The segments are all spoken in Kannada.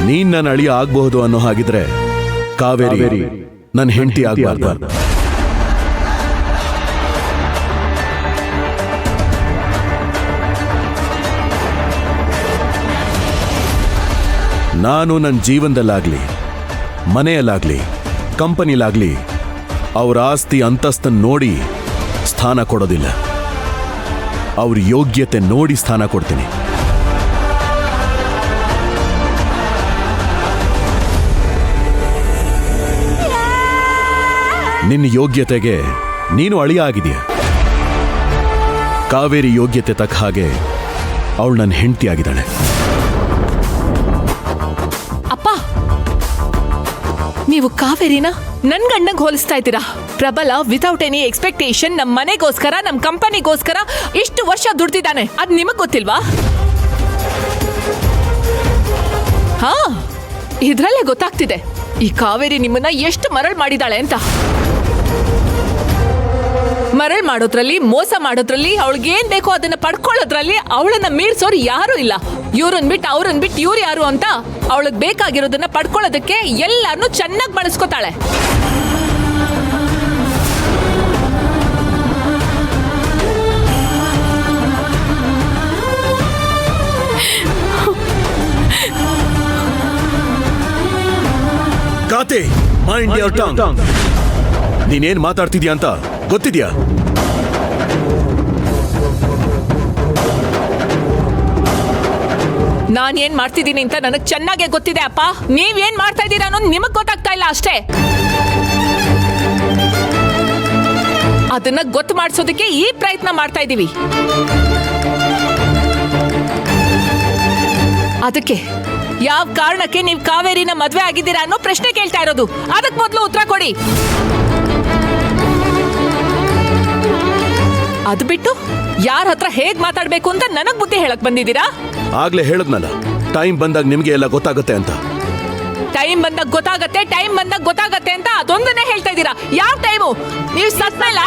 ನೀನ್ ನನ್ನ ಅಳಿಯ ಆಗ್ಬಹುದು ಅನ್ನೋ ಹಾಗಿದ್ರೆ ಕಾವೇರಿ ನನ್ನ ಹೆಂಡತಿ ಆಗ್ಬಾರ್ದು. ನಾನು ನನ್ನ ಜೀವನದಲ್ಲಾಗ್ಲಿ, ಮನೆಯಲ್ಲಾಗ್ಲಿ, ಕಂಪನಿಲಾಗ್ಲಿ ಅವ್ರ ಆಸ್ತಿ ಅಂತಸ್ತನ್ನು ನೋಡಿ ಸ್ಥಾನ ಕೊಡೋದಿಲ್ಲ. ಅವ್ರ ಯೋಗ್ಯತೆ ನೋಡಿ ಸ್ಥಾನ ಕೊಡ್ತೀನಿ. ನಿನ್ನ ಯೋಗ್ಯತೆಗೆ ನೀನು ಅಳಿಯ ಆಗಿದೆಯ. ಕಾವೇರಿ ಯೋಗ್ಯತೆ ತಕ್ಕ ಹಾಗೆ ಅವಳು ನನ್ನ ಹೆಂಡತಿ ಆಗಿದ್ದಾಳೆ. ಅಪ್ಪ, ನೀವು ಕಾವೇರಿನ ನನ್ ಗಂಡಂಗ್ ಹೋಲಿಸ್ತಾ ಇದ್ದೀರಾ. ಪ್ರಬಲ ವಿತೌಟ್ ಎನಿ ಎಕ್ಸ್ಪೆಕ್ಟೇಷನ್ ನಮ್ ಮನೆಗೋಸ್ಕರ, ನಮ್ ಕಂಪನಿಗೋಸ್ಕರ ಇಷ್ಟು ವರ್ಷ ದುಡ್ದಿದ್ದಾನೆ. ಅದ್ ನಿಮಗ್ ಗೊತ್ತಿಲ್ವಾ? ಹಾ, ಇದ್ರಲ್ಲೇ ಗೊತ್ತಾಗ್ತಿದೆ ಈ ಕಾವೇರಿ ನಿಮ್ಮನ್ನ ಎಷ್ಟು ಮರಳ್ ಮಾಡಿದಾಳೆ ಅಂತ. ಮರಳ್ ಮಾಡೋದ್ರಲ್ಲಿ, ಮೋಸ ಮಾಡೋದ್ರಲ್ಲಿ, ಅವಳಿಗೇನ್ ಬೇಕೋ ಅದನ್ನ ಪಡ್ಕೊಳ್ಳೋದ್ರಲ್ಲಿ ಅವಳನ್ನ ಮೀರ್ಸೋರು ಯಾರು ಇಲ್ಲ. ಇವ್ರನ್ ಬಿಟ್ಟು ಅವ್ರನ್ ಬಿಟ್ಟು ಇವ್ರು ಯಾರು ಅಂತ ಅವಳಿಗೆ ಬೇಕಾಗಿರೋದನ್ನ ಪಡ್ಕೊಳ್ಳೋದಕ್ಕೆ ಎಲ್ಲಾರನ್ನೂ ಚೆನ್ನಾಗಿ ಬಳಸ್ಕೊತಾಳೆ. ಕಾತೆ, ಮೈಂಡ್ ಯುವರ್ ಟಂಗ್. ನೀನೇನ್ ಮಾತಾಡ್ತಿದ್ಯಾ ಅಂತ ಗೊತ್ತಿದ್ಯಾ? ನಾನ್ ಏನ್ ಮಾಡ್ತಿದ್ದೀನಿ ಅಂತ ನನಗ್ ಚೆನ್ನಾಗೇ ಗೊತ್ತಿದೆ ಅಪ್ಪ. ನೀವೇನ್ ಮಾಡ್ತಾ ಇದ್ದೀರಾ ಅನ್ನೋದು ನಿಮಗ್ ಗೊತ್ತಾಗ್ತಾ ಇಲ್ಲ ಅಷ್ಟೇ. ಅದನ್ನ ಗೊತ್ತು ಮಾಡಿಸೋದಕ್ಕೆ ಈ ಪ್ರಯತ್ನ ಮಾಡ್ತಾ ಇದ್ದೀವಿ. ಅದಕ್ಕೆ ಯಾವ ಕಾರಣಕ್ಕೆ ನೀವು ಕಾವೇರಿನ ಮದ್ವೆ ಆಗಿದ್ದೀರಾ ಅನ್ನೋ ಪ್ರಶ್ನೆ ಕೇಳ್ತಾ ಇರೋದು. ಅದಕ್ಕೆ ಮೊದಲು ಉತ್ತರ ಕೊಡಿ. ಅದು ಬಿಟ್ಟು ಯಾರ ಹತ್ರ ಹೇಗ್ ಮಾತಾಡ್ಬೇಕು ಅಂತ ನನಗ್ ಬುದ್ಧಿ ಹೇಳಕ್ ಬಂದಿದ್ದೀರಾ? ಆಗ್ಲೇ ಹೇಳದ್ನಲ್ಲ, ಟೈಮ್ ಬಂದಾಗ ನಿಮ್ಗೆ ಎಲ್ಲ ಗೊತ್ತಾಗುತ್ತೆ ಅಂತ. ಟೈಮ್ ಬಂದಾಗ ಗೊತ್ತಾಗತ್ತೆ ಅಂತ ಅದೊಂದನ್ನೇ ಹೇಳ್ತಾ ಇದ್ದೀರಾ. ಯಾವ ಟೈಮು? ನೀವು ಸತ್ಮೇಲ?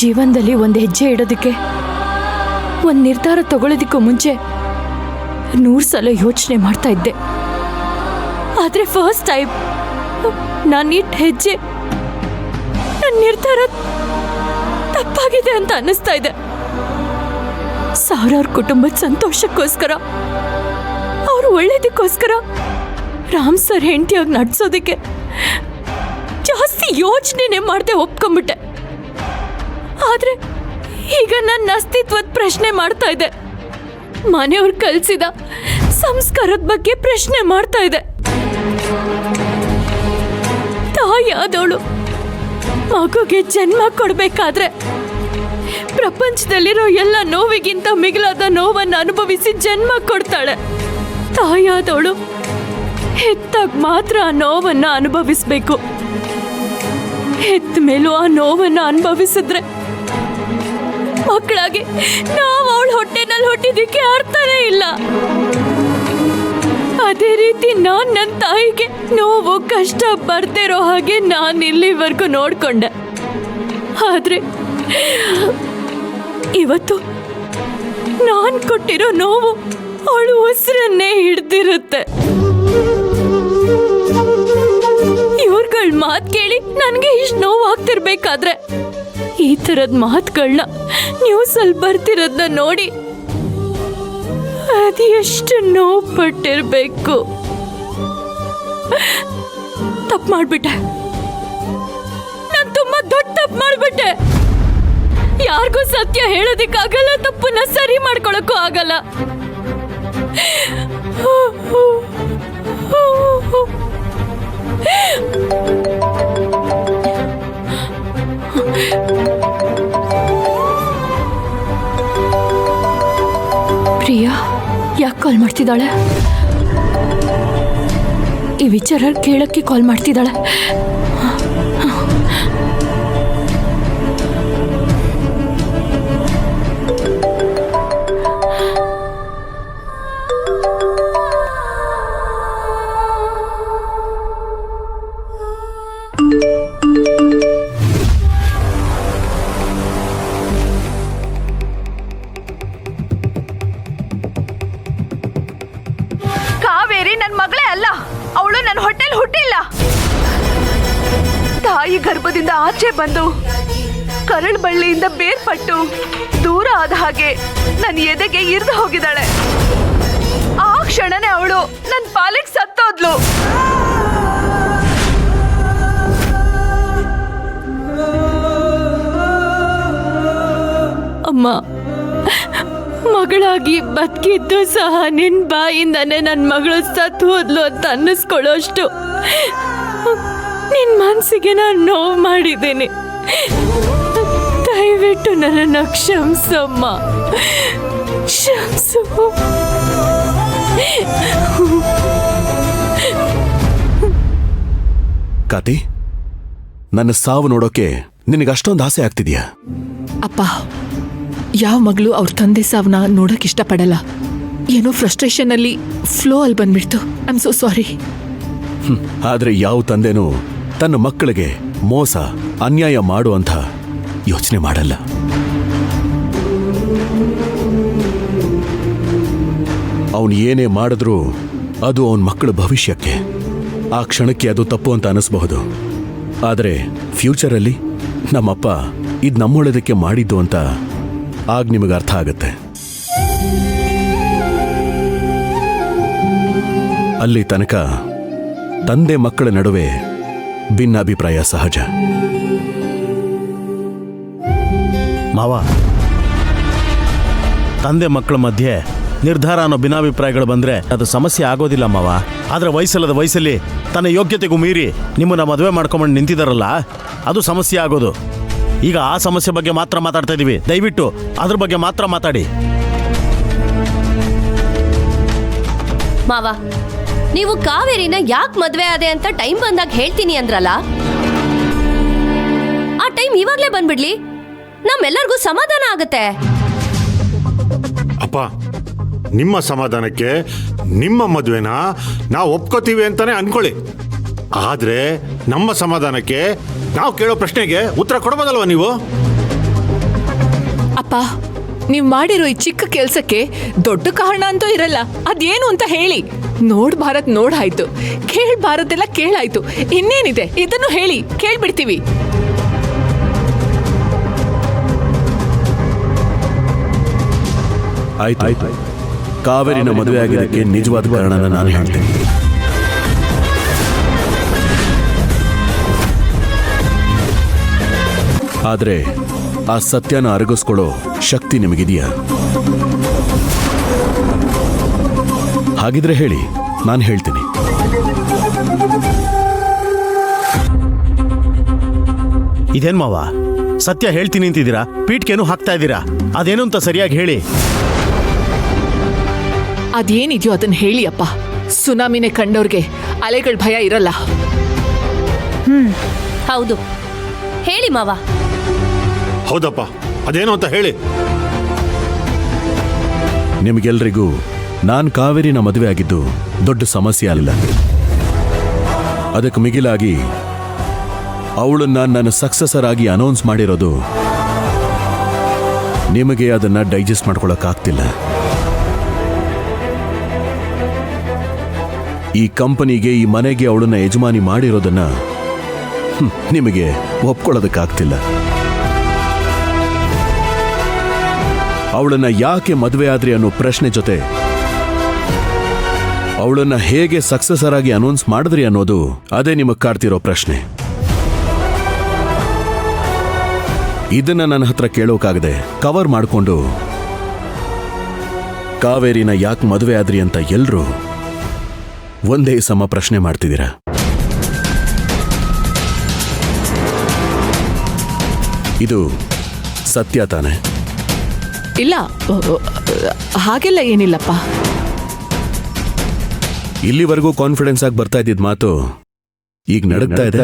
ಜೀವನದಲ್ಲಿ ಒಂದು ಹೆಜ್ಜೆ ಇಡೋದಕ್ಕೆ, ಒಂದು ನಿರ್ಧಾರ ತಗೊಳ್ಳೋದಕ್ಕೂ ಮುಂಚೆ 100 ಸಲ ಯೋಚನೆ ಮಾಡ್ತಾ ಇದ್ದೆ. ಆದರೆ ಫಸ್ಟ್ ಟೈಮ್ ನಾನು ಇಟ್ಟ ಹೆಜ್ಜೆ, ನನ್ನ ನಿರ್ಧಾರ ತಪ್ಪಾಗಿದೆ ಅಂತ ಅನ್ನಿಸ್ತಾ ಇದೆ. ಸಾವಿರಾರು ಕುಟುಂಬದ ಸಂತೋಷಕ್ಕೋಸ್ಕರ, ಅವ್ರ ಒಳ್ಳೇದಕ್ಕೋಸ್ಕರ ರಾಮ್ ಸರ್ ಹೆಂಡತಿಯಾಗಿ ನಡ್ಸೋದಕ್ಕೆ ಜಾಸ್ತಿ ಯೋಚನೆ ಮಾಡದೆ ಒಪ್ಕೊಂಬಿಟ್ಟೆ. ಆದ್ರೆ ಈಗ ನನ್ನ ಅಸ್ತಿತ್ವದ ಪ್ರಶ್ನೆ ಮಾಡ್ತಾ ಇದೆ. ಮನೆಯವ್ರು ಕಲಿಸಿದ ಸಂಸ್ಕಾರದ ಬಗ್ಗೆ ಪ್ರಶ್ನೆ ಮಾಡ್ತಾ ಇದೆ. ತಾಯಿಯಾದವಳು ಮಗುಗೆ ಜನ್ಮ ಕೊಡ್ಬೇಕಾದ್ರೆ ಪ್ರಪಂಚದಲ್ಲಿರೋ ಎಲ್ಲ ನೋವಿಗಿಂತ ಮಿಗಿಲಾದ ನೋವನ್ನು ಅನುಭವಿಸಿ ಜನ್ಮ ಕೊಡ್ತಾಳೆ. ತಾಯಿಯಾದವಳು ಹೆತ್ತಾಗ ಮಾತ್ರ ಆ ನೋವನ್ನ ಅನುಭವಿಸ್ಬೇಕು. ಹೆತ್ತ ಮೇಲೂ ಆ ನೋವನ್ನ ಅನುಭವಿಸಿದ್ರೆ ಮಕ್ಕಳಾಗಿ ನಾವು ಅವಳ ಹೊಟ್ಟೆನಲ್ಲಿ ಹುಟ್ಟಿದಕ್ಕೆ ಅರ್ಥನೇ ಇಲ್ಲ. ಅದೇ ರೀತಿ ನಾನ್ ನನ್ನ ತಾಯಿಗೆ ನೋವು ಕಷ್ಟ ಬರ್ತಿರೋ ಹಾಗೆ ನಾನು ಇಲ್ಲಿವರೆಗೂ ನೋಡ್ಕೊಂಡೆ. ಆದ್ರೆ ಇವತ್ತು ನಾನ್ ಕೊಟ್ಟಿರೋ ನೋವು ಅವಳು ಉಸಿರನ್ನೇ ಹಿಡ್ದಿರುತ್ತೆ. ಇವ್ರಗಳ ಮಾತು ಕೇಳಿ ನನಗೆ ಇಷ್ಟು ನೋವು ಆಗ್ತಿರ್ಬೇಕಾದ್ರೆ ಈ ಥರದ ಮಾತುಗಳನ್ನ ನ್ಯೂಸಲ್ಲಿ ಬರ್ತಿರೋದನ್ನ ನೋಡಿ ಅದು ಎಷ್ಟು ನೋವು ಪಟ್ಟಿರ್ಬೇಕು. ತಪ್ಪು ಮಾಡ್ಬಿಟ್ಟೆ, ನಾನು ತುಂಬಾ ದೊಡ್ಡ ತಪ್ಪು ಮಾಡ್ಬಿಟ್ಟೆ. ಯಾರಿಗೂ ಸತ್ಯ ಹೇಳೋದಕ್ಕಾಗಲ್ಲ, ತಪ್ಪನ್ನ ಸರಿ ಮಾಡ್ಕೊಳಕ್ಕೂ ಆಗಲ್ಲ. ಪ್ರಿಯಾ ಯಾಕೆ ಕಾಲ್ ಮಾಡ್ತಿದ್ದಾಳೆ? ಈ ವಿಚಾರ ಕೇಳಕ್ಕೆ ಕಾಲ್ ಮಾಡ್ತಿದ್ದಾಳೆ. ಆಚೆ ಬಂದು ಕರಳು ಬಳ್ಳಿಯಿಂದ ಬೇರ್ಪಟ್ಟು ದೂರ ಆದ ಹಾಗೆ ನನ್ನ ಎದೆಗೆ ಇರ್ದು ಹೋಗಿದ್ದಾಳೆ. ಆ ಕ್ಷಣನೇ ಅವಳು ನನ್ನ ಪಾಲಿಗೆ ಸತ್ತೋದ್ಲು. ಅಮ್ಮ, ಮಗಳಾಗಿ ಬದುಕಿದ್ದು ಸಹ ನಿನ್ ಬಾಯಿಂದಾನೆ ನನ್ನ ಮಗಳು ಸತ್ತು ಹೋದ್ಲು ಅಂತ ಅನ್ನಿಸ್ಕೊಳ್ಳೋಷ್ಟು ನಿನ್ ಮನ್ಸಿಗೆ ನಾನು ನೋವು ಮಾಡಿದ್ದೀನಿ. ದಯವಿಟ್ಟು ನನ್ನನ್ನು ಕ್ಷಮಿಸಮ್ಮ, ಕ್ಷಮಿಸು. ಕಾತಿ, ನನ್ನ ಸಾವು ನೋಡೋಕೆ ನಿನಗೆ ಅಷ್ಟೊಂದು ಆಸೆ ಆಗ್ತಿದ್ಯಾ? ಅಪ್ಪ, ಯಾವ ಮಗಳು ಅವ್ರ ತಂದೆ ಸಾವನ್ನ ನೋಡಕ್ ಇಷ್ಟಪಡಲ್ಲ. ಏನೋ ಫ್ರಸ್ಟ್ರೇಷನ್ ಅಲ್ಲಿ ಫ್ಲೋ ಅಲ್ಲಿ ಬಂದ್ಬಿಡ್ತು. I am so sorry. ಆದ್ರೆ ಯಾವ ತಂದೆನೂ ತನ್ನ ಮಕ್ಕಳಿಗೆ ಮೋಸ ಅನ್ಯಾಯ ಮಾಡುವಂಥ ಯೋಚನೆ ಮಾಡಲ್ಲ. ಅವನು ಏನೇ ಮಾಡಿದ್ರೂ ಅದು ಅವನ ಮಕ್ಕಳ ಭವಿಷ್ಯಕ್ಕೆ. ಆ ಕ್ಷಣಕ್ಕೆ ಅದು ತಪ್ಪು ಅಂತ ಅನಿಸ್ಬಹುದು, ಆದರೆ ಫ್ಯೂಚರಲ್ಲಿ ನಮ್ಮಪ್ಪ ಇದು ನಮ್ಮೊಳ್ಳೆದಕ್ಕೆ ಮಾಡಿದ್ದು ಅಂತ ಆಗ ನಿಮಗೆ ಅರ್ಥ ಆಗುತ್ತೆ. ಅಲ್ಲಿ ತನಕ ತಂದೆ ಮಕ್ಕಳ ನಡುವೆ ಭಿನ್ನಾಭಿಪ್ರಾಯ ಸಹಜ. ಮಾವ, ತಂದೆ ಮಕ್ಕಳ ಮಧ್ಯೆ ನಿರ್ಧಾರ ಅನ್ನೋ ಭಿನ್ನಾಭಿಪ್ರಾಯಗಳು ಬಂದ್ರೆ ಅದು ಸಮಸ್ಯೆ ಆಗೋದಿಲ್ಲ ಮಾವ. ಆದ್ರೆ ವಯಸ್ಸಲ್ಲದ ವಯಸ್ಸಲ್ಲಿ ತನ್ನ ಯೋಗ್ಯತೆಗೂ ಮೀರಿ ನಿಮ್ಮನ್ನ ಮದುವೆ ಮಾಡ್ಕೊಂಬಂಡು ನಿಂತಿದಾರಲ್ಲ, ಅದು ಸಮಸ್ಯೆ ಆಗೋದು. ಈಗ ಆ ಸಮಸ್ಯೆ ಬಗ್ಗೆ ಮಾತ್ರ ಮಾತಾಡ್ತಾ ಇದೀವಿ. ದಯವಿಟ್ಟು ಅದ್ರ ಬಗ್ಗೆ ಮಾತ್ರ ಮಾತಾಡಿ. ಮಾವ, ನೀವು ಕಾವೇರಿನ ಯಾಕೆ ಮದ್ವೆ ಆದೆ ಅಂತ ಟೈಮ್ ಬಂದಾಗ ಹೇಳ್ತೀನಿ ಅಂದ್ರಲ್ಲ, ಆ ಟೈಮ್ ಇವಾಗ್ಲೇ ಬಂದ್ಬಿಡ್ಲಿ, ನಮ್ಮೆಲ್ಲರಿಗೂ ಸಮಾಧಾನ ಆಗತ್ತೆ. ಅಪ್ಪ, ನಿಮ್ಮ ಸಮಾಧಾನಕ್ಕೆ ನಿಮ್ಮ ಮದುವೆನ ನಾವು ಒಪ್ಕೋತೀವಿ ಅಂತಾನೆ ಅನ್ಕೊಳ್ಳಿ. ಆದ್ರೆ ನಮ್ಮ ಸಮಾಧಾನಕ್ಕೆ ನಾವು ಕೇಳೋ ಪ್ರಶ್ನೆಗೆ ಉತ್ತರ ಕೊಡಬಹುದಲ್ವ ನೀವು? ಅಪ್ಪ, ನೀವ್ ಮಾಡಿರೋ ಈ ಚಿಕ್ಕ ಕೆಲ್ಸಕ್ಕೆ ದೊಡ್ಡ ಕಾರಣ ಅಂತೂ ಇರಲ್ಲ. ಅದೇನು ಅಂತ ಹೇಳಿ. ನೋಡ್ ಭಾರತ್ ನೋಡಾಯ್ತು, ಕೇಳ್ ಭಾರತ್ ಎಲ್ಲ ಕೇಳಾಯ್ತು. ಇನ್ನೇನಿದೆ, ಇದನ್ನು ಹೇಳಿ ಕೇಳ್ಬಿಡ್ತೀವಿ. ಆಯ್ತು, ಕಾವೇರಿನ ಮದುವೆ ಆಗಿದ್ದಕ್ಕೆ ನಿಜವಾದ ಕಾರಣನ ನಾನು ಹೇಳ್ತೇನೆ. ಆದ್ರೆ ಆ ಸತ್ಯನ ಅರಗಿಸ್ಕೊಳ್ಳೋ ಶಕ್ತಿ ನಿಮಗಿದೆಯಾ? ಹಾಗಿದ್ರೆ ಹೇಳಿ, ನಾನು ಹೇಳ್ತೀನಿ. ಇದೇನ್ ಮಾವ, ಸತ್ಯ ಹೇಳ್ತೀನಿ ಅಂತಿದ್ದೀರಾ, ಪೀಠ್ಕೇನು ಹಾಕ್ತಾ ಇದ್ದೀರಾ? ಅದೇನು ಅಂತ ಸರಿಯಾಗಿ ಹೇಳಿ. ಅದೇನಿದೆಯೋ ಅದನ್ನ ಹೇಳಿ ಅಪ್ಪ. ಸುನಾಮಿನೇ ಕಂಡವ್ರಿಗೆ ಅಲೆಗಳ ಭಯ ಇರಲ್ಲ. ಹೌದು, ಹೇಳಿ ಮಾವ. ಹೌದಪ್ಪ, ಅದೇನು ಅಂತ ಹೇಳಿ. ನಿಮಗೆಲ್ರಿಗೂ ನಾನು ಕಾವೇರಿನ ಮದುವೆ ಆಗಿದ್ದು ದೊಡ್ಡ ಸಮಸ್ಯೆ ಅಲ್ಲ. ಅದಕ್ಕೆ ಮಿಗಿಲಾಗಿ ಅವಳನ್ನ ನನ್ನ ಸಕ್ಸಸರ್ ಆಗಿ ಅನೌನ್ಸ್ ಮಾಡಿರೋದು ನಿಮಗೆ ಅದನ್ನ ಡೈಜೆಸ್ಟ್ ಮಾಡ್ಕೊಳಕ್ಕಾಗ್ತಿಲ್ಲ. ಈ ಕಂಪನಿಗೆ, ಈ ಮನೆಗೆ ಅವಳನ್ನ ಯಜಮಾನಿ ಮಾಡಿರೋದನ್ನ ನಿಮಗೆ ಒಪ್ಕೊಳ್ಳೋದಕ್ಕಾಗ್ತಿಲ್ಲ. ಅವಳನ್ನ ಯಾಕೆ ಮದುವೆ ಆದ್ರಿ ಅನ್ನೋ ಪ್ರಶ್ನೆ ಜೊತೆ ಅವಳನ್ನ ಹೇಗೆ ಸಕ್ಸಸರ್ ಆಗಿ ಅನೌನ್ಸ್ ಮಾಡಿದ್ರಿ ಅನ್ನೋದು, ಅದೇ ನಿಮಗೆ ಕಾಡ್ತಿರೋ ಪ್ರಶ್ನೆ. ಇದನ್ನ ನನ್ನ ಹತ್ರ ಕೇಳೋಕಾಗದೆ ಕವರ್ ಮಾಡಿಕೊಂಡು ಕಾವೇರಿನ ಯಾಕೆ ಮದುವೆ ಆದ್ರಿ ಅಂತ ಎಲ್ರೂ ಒಂದೇ ಸಮ ಪ್ರಶ್ನೆ ಮಾಡ್ತಿದ್ದೀರಾ. ಇದು ಸತ್ಯ ತಾನೆ? ಇಲ್ಲ, ಹಾಗೆಲ್ಲ ಏನಿಲ್ಲಪ್ಪ. ಇಲ್ಲಿವರೆಗೂ ಕಾನ್ಫಿಡೆನ್ಸ್ ಆಗಿ ಬರ್ತಾ ಇದ್ದಿದ್ ಮಾತು ಈಗ ನಡಗ್ತಾ ಇದೆ.